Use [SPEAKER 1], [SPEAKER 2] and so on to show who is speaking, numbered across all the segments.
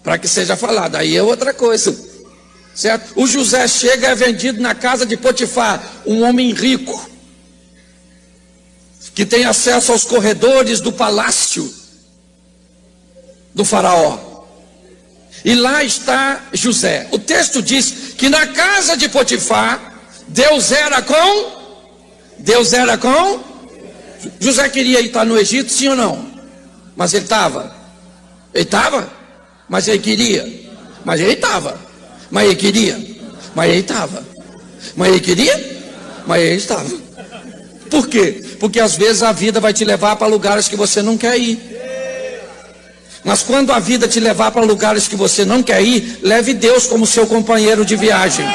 [SPEAKER 1] para que seja falado. Aí é outra coisa, certo? O José chega e é vendido na casa de Potifar, um homem rico, que tem acesso aos corredores do palácio do faraó. E lá está José. O texto diz que na casa de Potifar, Deus era com José queria estar no Egito, sim ou não? Mas ele estava. Ele estava? Mas ele queria. Mas ele estava. Mas ele queria. Mas ele estava. Mas ele queria. Mas ele estava. Por quê? Porque às vezes a vida vai te levar para lugares que você não quer ir. Mas quando a vida te levar para lugares que você não quer ir, leve Deus como seu companheiro de viagem.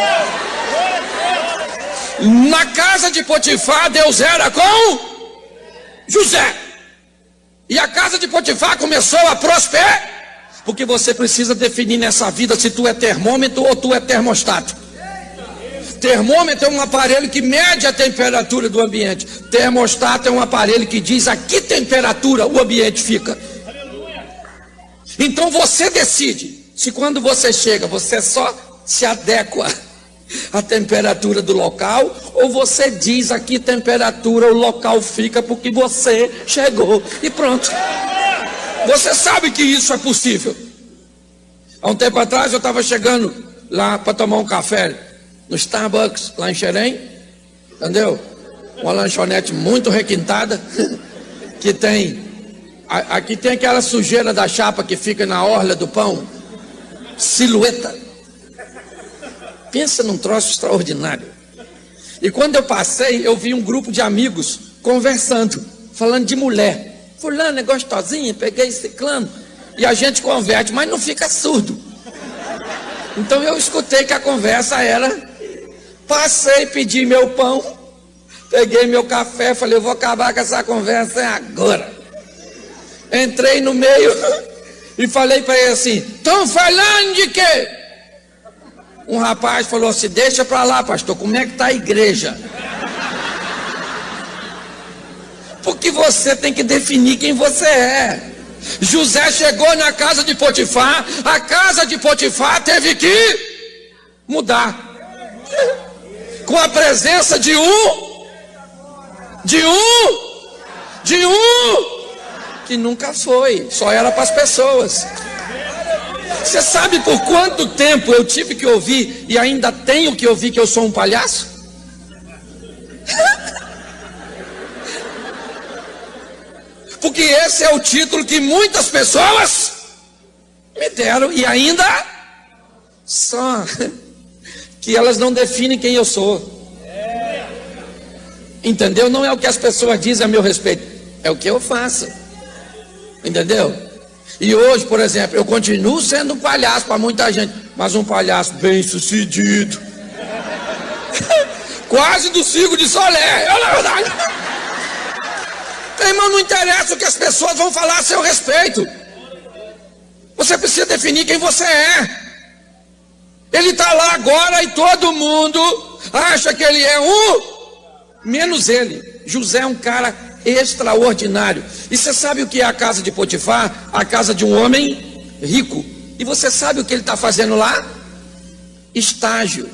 [SPEAKER 1] Na casa de Potifar, Deus era com José. E a casa de Potifar começou a prosperar. Porque você precisa definir nessa vida se tu é termômetro ou tu é termostato. Termômetro é um aparelho que mede a temperatura do ambiente. Termostato é um aparelho que diz a que temperatura o ambiente fica. Então você decide se quando você chega, você só se adequa à temperatura do local, ou você diz a que temperatura o local fica porque você chegou e pronto. Você sabe que isso é possível. Há um tempo atrás eu estava chegando lá para tomar um café no Starbucks, lá em Xerém, entendeu? Uma lanchonete muito requintada, que tem... Aqui tem aquela sujeira da chapa que fica na orla do pão. Silhueta. Pensa num troço extraordinário. E quando eu passei, eu vi um grupo de amigos conversando, falando de mulher. Fulano é gostosinha, peguei ciclano. E a gente converte, mas não fica surdo. Então eu escutei que a conversa era... Passei, pedi meu pão, peguei meu café, falei, eu vou acabar com essa conversa agora. Entrei no meio e falei para ele assim, estão falando de quê? Um rapaz falou assim, deixa para lá, pastor, como é que está a igreja? Porque você tem que definir quem você é. José chegou na casa de Potifar, a casa de Potifar teve que mudar. Com a presença de um que nunca foi, só era para as pessoas. Você sabe por quanto tempo eu tive que ouvir e ainda tenho que ouvir que eu sou um palhaço? Porque esse é o título que muitas pessoas me deram e ainda só que elas não definem quem eu sou. Entendeu? Não é o que as pessoas dizem a meu respeito, é o que eu faço. Entendeu? E hoje, por exemplo, eu continuo sendo um palhaço para muita gente, mas um palhaço bem sucedido. Quase do Circo de Solé, é na verdade. Irmão, não interessa o que as pessoas vão falar a seu respeito. Você precisa definir quem você é. Ele está lá agora e todo mundo acha que ele é menos ele. José é um cara extraordinário. E você sabe o que é a casa de Potifar? A casa de um homem rico. E você sabe o que ele está fazendo lá? Estágio.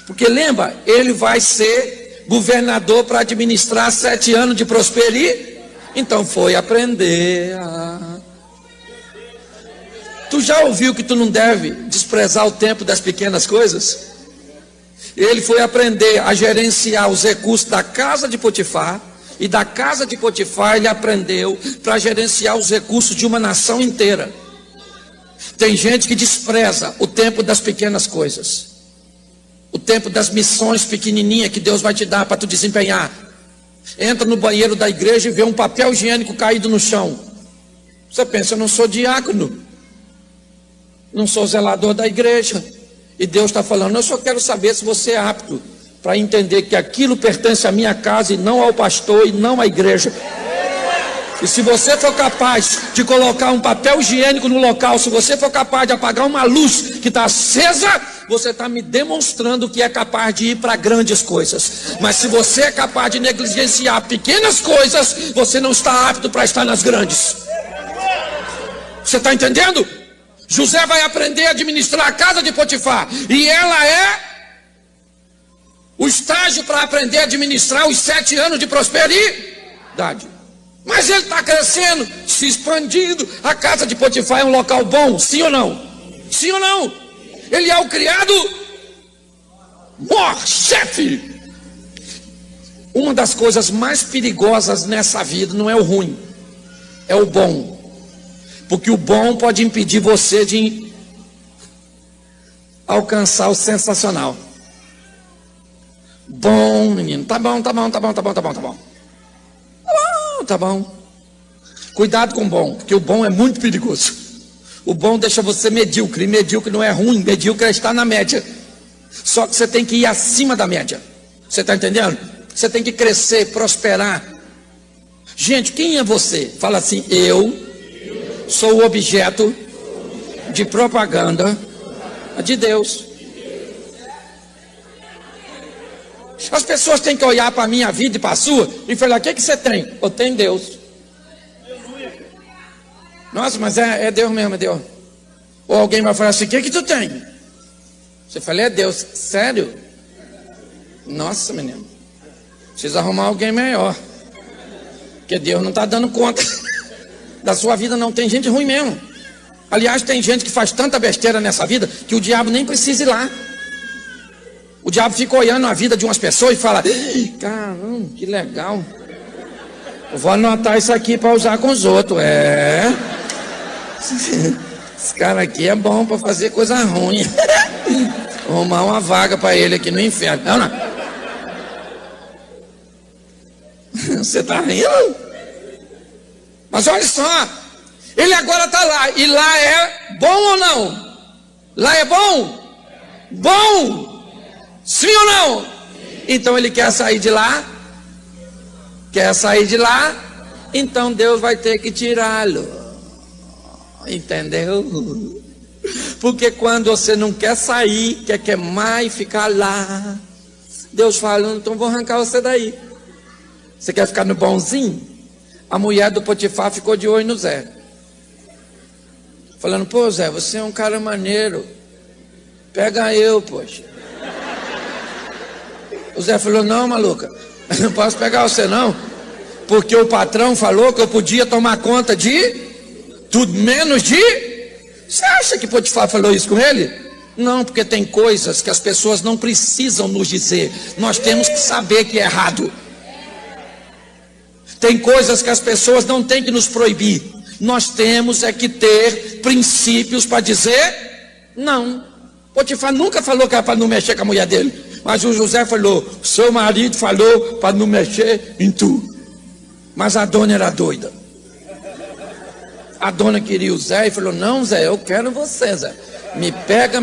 [SPEAKER 1] Porque lembra, ele vai ser governador para administrar 7 anos de prosperidade. Então foi aprender a... Tu já ouviu que tu não deve desprezar o tempo das pequenas coisas? Ele foi aprender a gerenciar os recursos da casa de Potifar. E da casa de Potifar ele aprendeu para gerenciar os recursos de uma nação inteira. Tem gente que despreza o tempo das pequenas coisas. O tempo das missões pequenininhas que Deus vai te dar para tu desempenhar. Entra no banheiro da igreja e vê um papel higiênico caído no chão. Você pensa, eu não sou diácono. Não sou zelador da igreja. E Deus está falando, eu só quero saber se você é apto para entender que aquilo pertence à minha casa e não ao pastor e não à igreja. E se você for capaz de colocar um papel higiênico no local, se você for capaz de apagar uma luz que está acesa, você está me demonstrando que é capaz de ir para grandes coisas. Mas se você é capaz de negligenciar pequenas coisas, você não está apto para estar nas grandes. Você está entendendo? José vai aprender a administrar a casa de Potifar. E ela é o estágio para aprender a administrar os 7 anos de prosperidade. Mas ele está crescendo, se expandindo. A casa de Potifar é um local bom, sim ou não? Sim ou não? Ele é o criado maior chefe. Uma das coisas mais perigosas nessa vida não é o ruim, é o bom. Porque o bom pode impedir você de alcançar o sensacional. Bom, menino, tá bom. Tá bom. Cuidado com o bom, porque o bom é muito perigoso. O bom deixa você medíocre, e medíocre não é ruim, medíocre é estar na média. Só que você tem que ir acima da média. Você está entendendo? Você tem que crescer, prosperar. Gente, quem é você? Fala assim: eu sou o objeto de propaganda de Deus. As pessoas têm que olhar para a minha vida e para a sua e falar: o que você tem? Eu tenho Deus. Nossa, mas é Deus mesmo, é Deus. Ou alguém vai falar assim: o que tu tem? Você fala: é Deus. Sério? Nossa, menino, precisa arrumar alguém melhor, porque Deus não está dando conta da sua vida, não. Tem gente ruim mesmo. Aliás, tem gente que faz tanta besteira nessa vida que o diabo nem precisa ir lá. O diabo fica olhando a vida de umas pessoas e fala: caramba, que legal, eu vou anotar isso aqui para usar com os outros. Esse cara aqui é bom para fazer coisa ruim. Vou arrumar uma vaga para ele aqui no inferno. Não. Você está rindo? Mas olha só, ele agora está lá. E lá é bom ou não? Lá é bom? Bom! Sim ou não? Então ele quer sair de lá. Quer sair de lá. Então Deus vai ter que tirá-lo. Entendeu? Porque quando você não quer sair, quer queimar e ficar lá, Deus fala: então vou arrancar você daí. Você quer ficar no bonzinho? A mulher do Potifar ficou de olho no Zé, falando: pô, Zé, você é um cara maneiro, pega eu, poxa. O Zé falou: não, maluca, eu não posso pegar você não, porque o patrão falou que eu podia tomar conta de tudo menos de... Você acha que Potifar falou isso com ele? Não, porque tem coisas que as pessoas não precisam nos dizer, nós temos que saber que é errado. Tem coisas que as pessoas não têm que nos proibir, nós temos é que ter princípios para dizer não. Potifar nunca falou que era para não mexer com a mulher dele, mas o José falou: seu marido falou para não mexer em tu. Mas a dona era doida. A dona queria o Zé e falou: não, Zé, eu quero você, Zé. Me pega.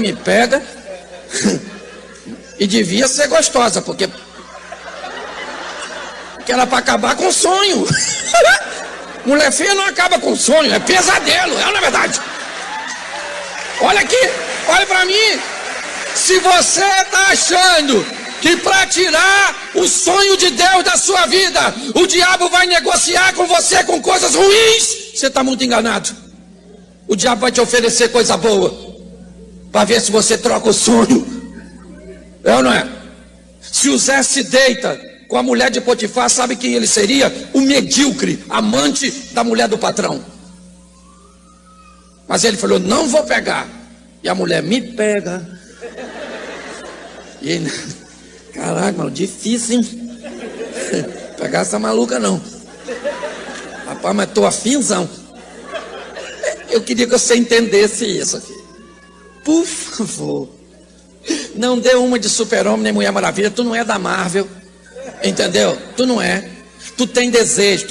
[SPEAKER 1] E devia ser gostosa, porque era para acabar com o sonho. Mulher feia não acaba com o sonho, é pesadelo, é na verdade. Olha aqui, olha para mim. Se você está achando que para tirar o sonho de Deus da sua vida, o diabo vai negociar com você com coisas ruins, você está muito enganado. O diabo vai te oferecer coisa boa, para ver se você troca o sonho. É ou não é? Se o Zé se deita com a mulher de Potifar, sabe quem ele seria? O medíocre, amante da mulher do patrão. Mas ele falou: não vou pegar. E a mulher: me pega. E ele: caraca, mano, difícil, hein? Pegar essa maluca não. Rapaz, mas tô afinzão. Eu queria que você entendesse isso aqui. Por favor, não dê uma de Super-Homem nem Mulher Maravilha. Tu não é da Marvel, entendeu? Tu não é. Tu tem desejo,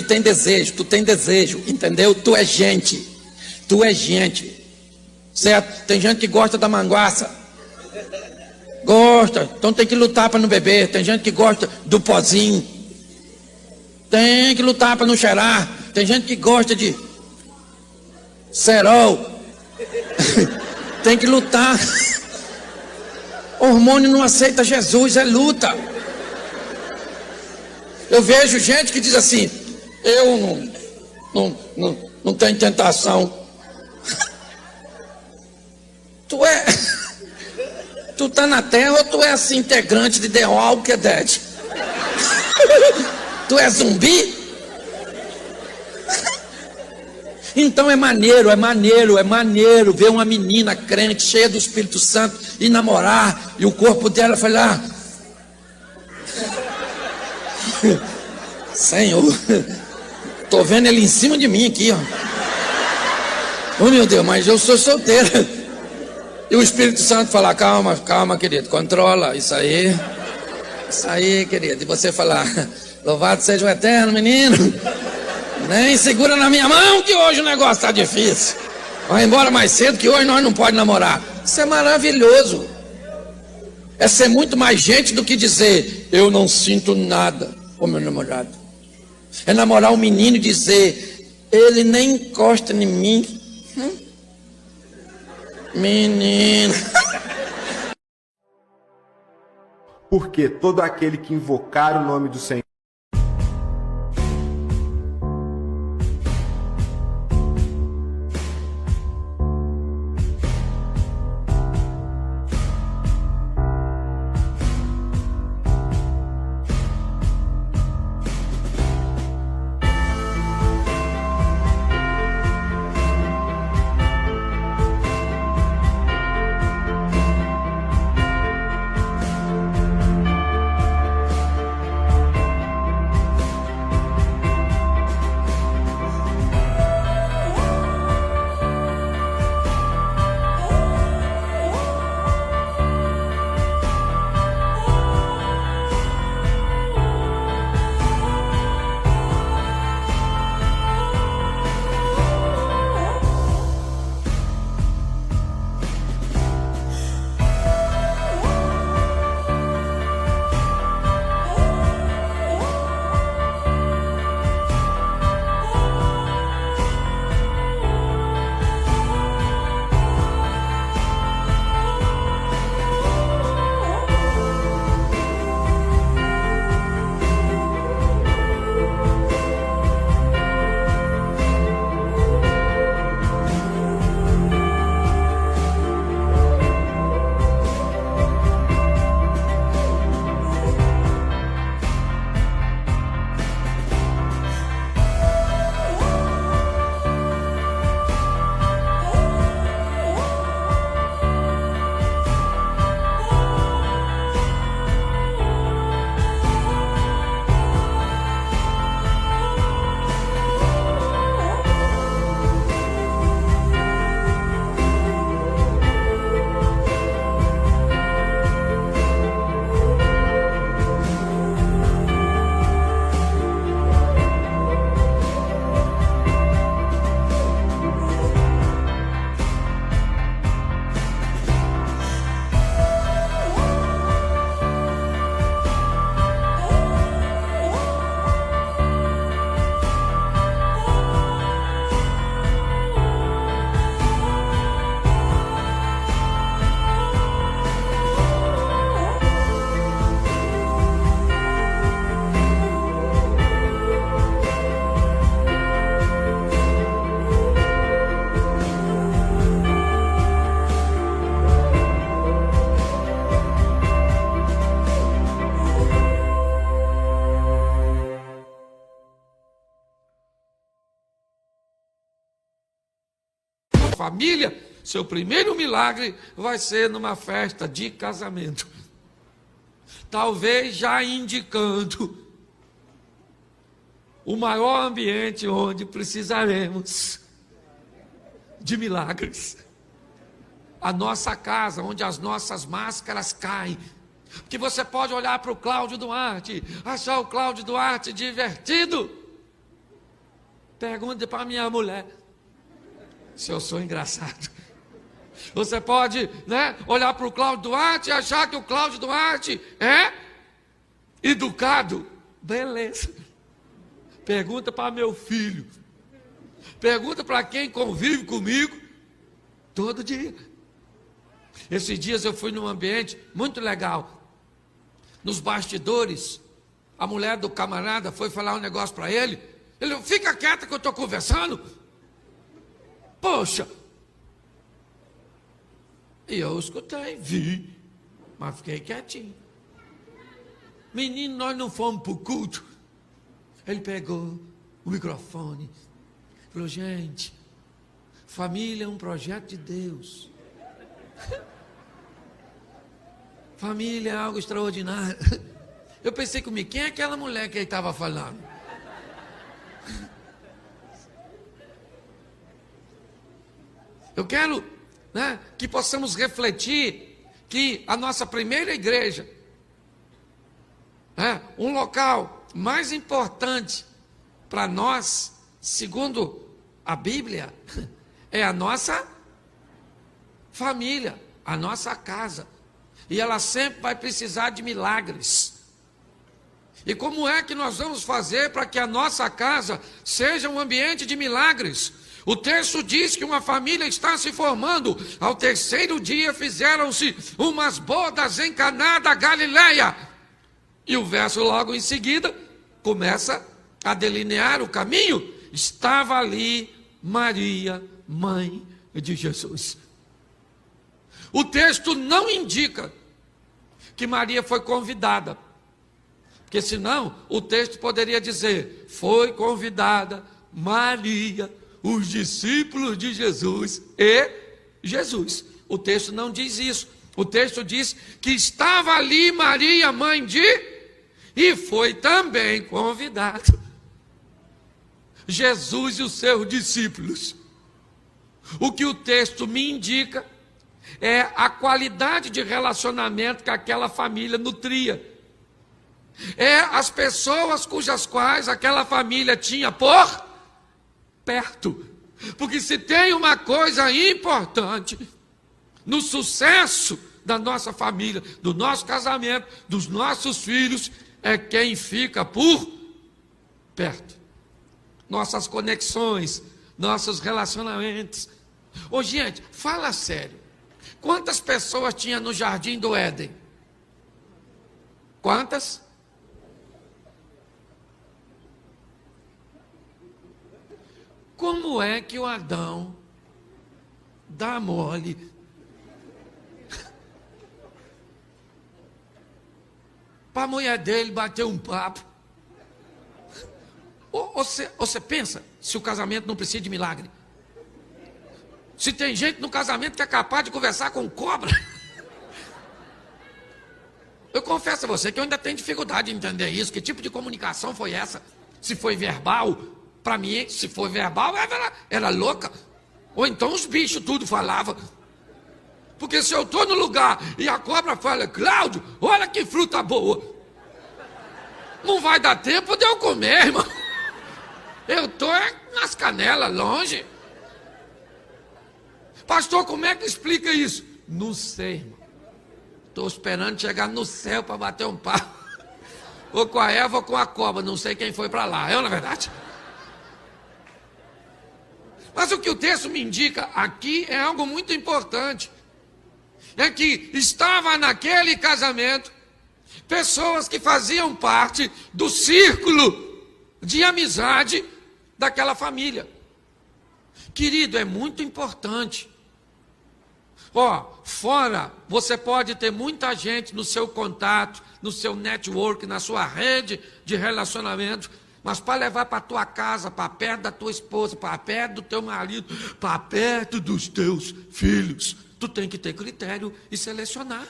[SPEAKER 1] entendeu? Tu é gente. Certo? Tem gente que gosta da manguaça. Gosta, então tem que lutar para não beber. Tem gente que gosta do pozinho. Tem que lutar para não cheirar. Tem gente que gosta de cerol. Tem que lutar. Hormônio não aceita Jesus, é luta. Eu vejo gente que diz assim: eu não tenho tentação. Tu tá na terra ou tu é assim, integrante de The Walking Dead? Tu é zumbi? Então é maneiro ver uma menina crente, cheia do Espírito Santo, e namorar, e o corpo dela falar: Senhor, tô vendo ele em cima de mim aqui, ó. Oh meu Deus, mas eu sou solteira. E o Espírito Santo falar: calma, calma, querido, controla, isso aí, querido. E você falar: louvado seja o eterno, menino. Nem segura na minha mão que hoje o negócio está difícil. Vai embora mais cedo que hoje nós não podemos namorar. Isso é maravilhoso. É ser muito mais gente do que dizer: eu não sinto nada com meu namorado. É namorar um menino e dizer: ele nem encosta em mim. Menino.
[SPEAKER 2] Porque todo aquele que invocar o nome do Senhor
[SPEAKER 1] família, seu primeiro milagre vai ser numa festa de casamento. Talvez já indicando o maior ambiente onde precisaremos de milagres. A nossa casa, onde as nossas máscaras caem. Porque você pode olhar para o Cláudio Duarte, achar o Cláudio Duarte divertido. Pergunte para a minha mulher se eu sou engraçado. Você pode, olhar para o Cláudio Duarte e achar que o Cláudio Duarte é educado. Beleza. Pergunta para meu filho. Pergunta para quem convive comigo todo dia. Esses dias eu fui num ambiente muito legal. Nos bastidores, a mulher do camarada foi falar um negócio para ele. Ele: fica quieto que eu estou conversando. Poxa. E eu escutei, vi. Mas fiquei quietinho. Menino, nós não fomos para o culto. Ele pegou o microfone, falou: gente, família é um projeto de Deus. Família é algo extraordinário. Eu pensei comigo, quem é aquela mulher que ele estava falando? Eu quero, que possamos refletir que a nossa primeira igreja, um local mais importante para nós, segundo a Bíblia, é a nossa família, a nossa casa. E ela sempre vai precisar de milagres. E como é que nós vamos fazer para que a nossa casa seja um ambiente de milagres? O texto diz que uma família está se formando. Ao terceiro dia fizeram-se umas bodas em Caná da Galileia. E o verso logo em seguida começa a delinear o caminho. Estava ali Maria, mãe de Jesus. O texto não indica que Maria foi convidada, porque senão o texto poderia dizer: foi convidada Maria, os discípulos de Jesus e Jesus. O texto não diz isso. O texto diz que estava ali Maria, mãe de, e foi também convidado Jesus e os seus discípulos. O que o texto me indica é a qualidade de relacionamento que aquela família nutria. É as pessoas cujas quais aquela família tinha por perto. Porque se tem uma coisa importante no sucesso da nossa família, do nosso casamento, dos nossos filhos, é quem fica por perto. Nossas conexões, nossos relacionamentos. Ô gente, fala sério. Quantas pessoas tinha no jardim do Éden? Quantas? Como é que o Adão dá mole para a mulher dele bater um papo? Você pensa se o casamento não precisa de milagre? Se tem gente no casamento que é capaz de conversar com cobra. Eu confesso a você que eu ainda tenho dificuldade de entender isso. Que tipo de comunicação foi essa? Se foi verbal, para mim, se foi verbal, era louca. Ou então os bichos tudo falavam. Porque se eu estou no lugar e a cobra fala: Cláudio, olha que fruta boa, não vai dar tempo de eu comer, irmão. Eu estou nas canelas, longe. Pastor, como é que explica isso? Não sei, irmão. Estou esperando chegar no céu para bater um papo. Ou com a Eva ou com a cobra, não sei quem foi para lá. É, na verdade? Mas o que o texto me indica aqui é algo muito importante. É que estava naquele casamento pessoas que faziam parte do círculo de amizade daquela família. Querido, é muito importante. Fora, você pode ter muita gente no seu contato, no seu network, na sua rede de relacionamento, mas para levar para a tua casa, para perto da tua esposa, para perto do teu marido, para perto dos teus filhos, tu tem que ter critério e selecionar.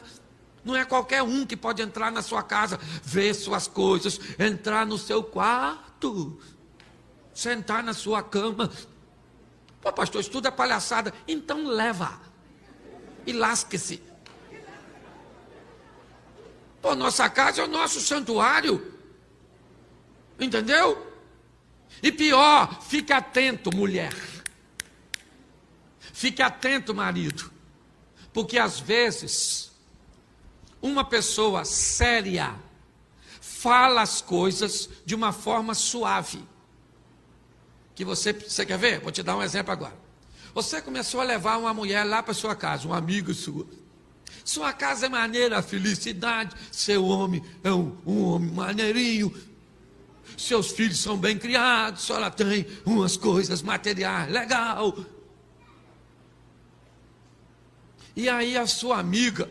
[SPEAKER 1] Não é qualquer um que pode entrar na sua casa, ver suas coisas, entrar no seu quarto, sentar na sua cama. Pô, pastor, isso tudo é palhaçada. Então leva e lasque-se. Pô, nossa casa é o nosso santuário. Entendeu? E pior, fique atento, mulher. Fique atento, marido. Porque às vezes uma pessoa séria fala as coisas de uma forma suave. Que você quer ver? Vou te dar um exemplo agora. Você começou a levar uma mulher lá para sua casa, uma amiga sua. Sua casa é maneira, a felicidade. Seu homem é um homem maneirinho. Seus filhos são bem criados. Ela tem umas coisas materiais, legal. E aí a sua amiga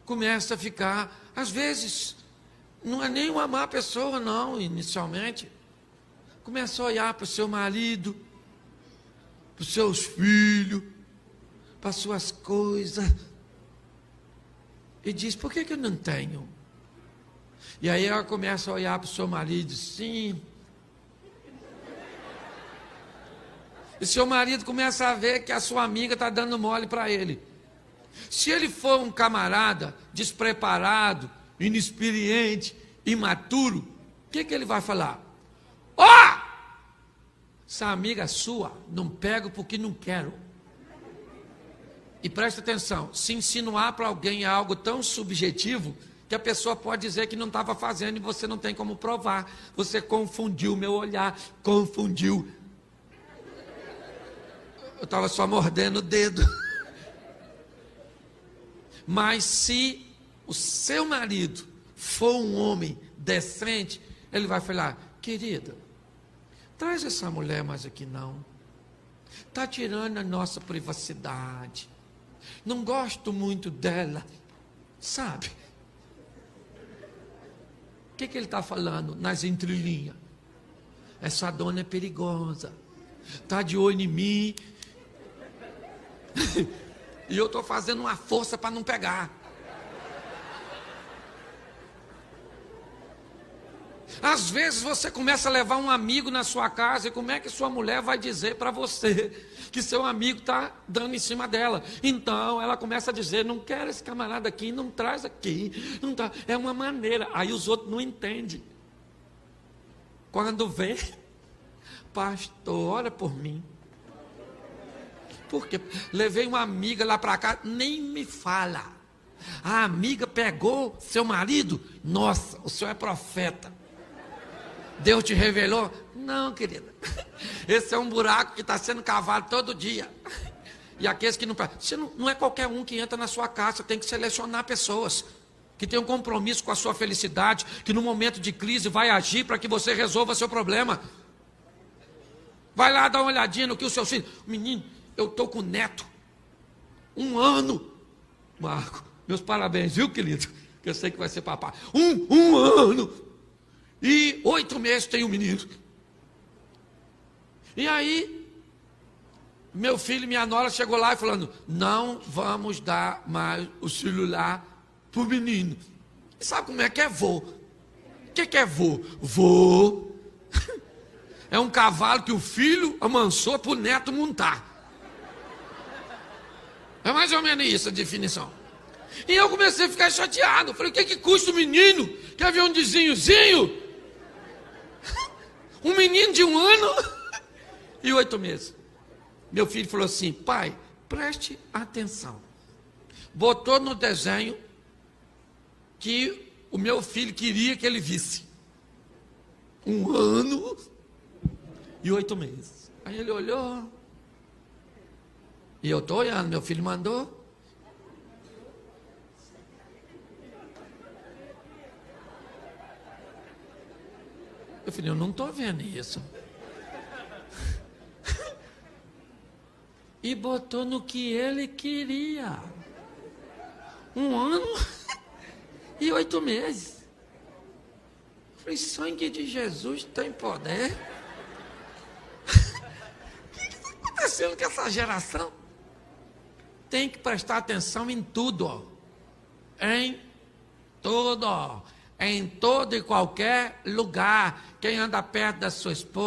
[SPEAKER 1] começa a ficar, às vezes, não é nem uma má pessoa, não, inicialmente. Começa a olhar para o seu marido, para os seus filhos, para as suas coisas, e diz, por que eu não tenho? E aí ela começa a olhar para o seu marido e diz, sim. E seu marido começa a ver que a sua amiga está dando mole para ele. Se ele for um camarada despreparado, inexperiente, imaturo, o que ele vai falar? Ó! Essa amiga sua, não pego porque não quero. E presta atenção, se insinuar para alguém algo tão subjetivo, que a pessoa pode dizer que não estava fazendo e você não tem como provar. Você confundiu meu olhar, confundiu. Eu estava só mordendo o dedo. Mas se o seu marido for um homem decente, ele vai falar, querida, traz essa mulher mais aqui não. Está tirando a nossa privacidade. Não gosto muito dela, sabe? O que ele está falando nas entrelinhas? Essa dona é perigosa. Está de olho em mim. E eu estou fazendo uma força para não pegar. Às vezes você começa a levar um amigo na sua casa, e como é que sua mulher vai dizer para você que seu amigo está dando em cima dela? Então ela começa a dizer, não quero esse camarada aqui, não traz aqui, não tá. É uma maneira, aí os outros não entendem. Quando vê, pastor, ora por mim. Porque levei uma amiga lá para cá, nem me fala. A amiga pegou seu marido, nossa, o senhor é profeta. Deus te revelou? Não, querida. Esse é um buraco que está sendo cavado todo dia. E aqueles que não... Você não é qualquer um que entra na sua casa, tem que selecionar pessoas que tem um compromisso com a sua felicidade, que no momento de crise vai agir para que você resolva seu problema. Vai lá dar uma olhadinha no que o seu filho... Menino, eu estou com neto. 1 ano. Marco, meus parabéns, viu, querido? Que eu sei que vai ser papai. Um ano. E 8 meses tem um menino. E aí, meu filho e minha nora chegou lá e falando, não vamos dar mais o celular pro menino. E sabe como é que é vô? O que é vô? Vô é um cavalo que o filho amansou pro neto montar. É mais ou menos isso a definição. E eu comecei a ficar chateado. Falei, o que custa o menino? Quer ver um desenhozinho? Um menino de 1 ano e 8 meses. Meu filho falou assim, pai, preste atenção. Botou no desenho que o meu filho queria que ele visse. 1 ano e 8 meses. Aí ele olhou. E eu estou olhando, meu filho mandou. Eu falei, eu não estou vendo isso. E botou no que ele queria. 1 ano e 8 meses. Eu falei, sangue de Jesus tem poder. O que está acontecendo com essa geração? Tem que prestar atenção em tudo, ó. Em tudo, ó. Em todo e qualquer lugar. Quem anda perto da sua esposa,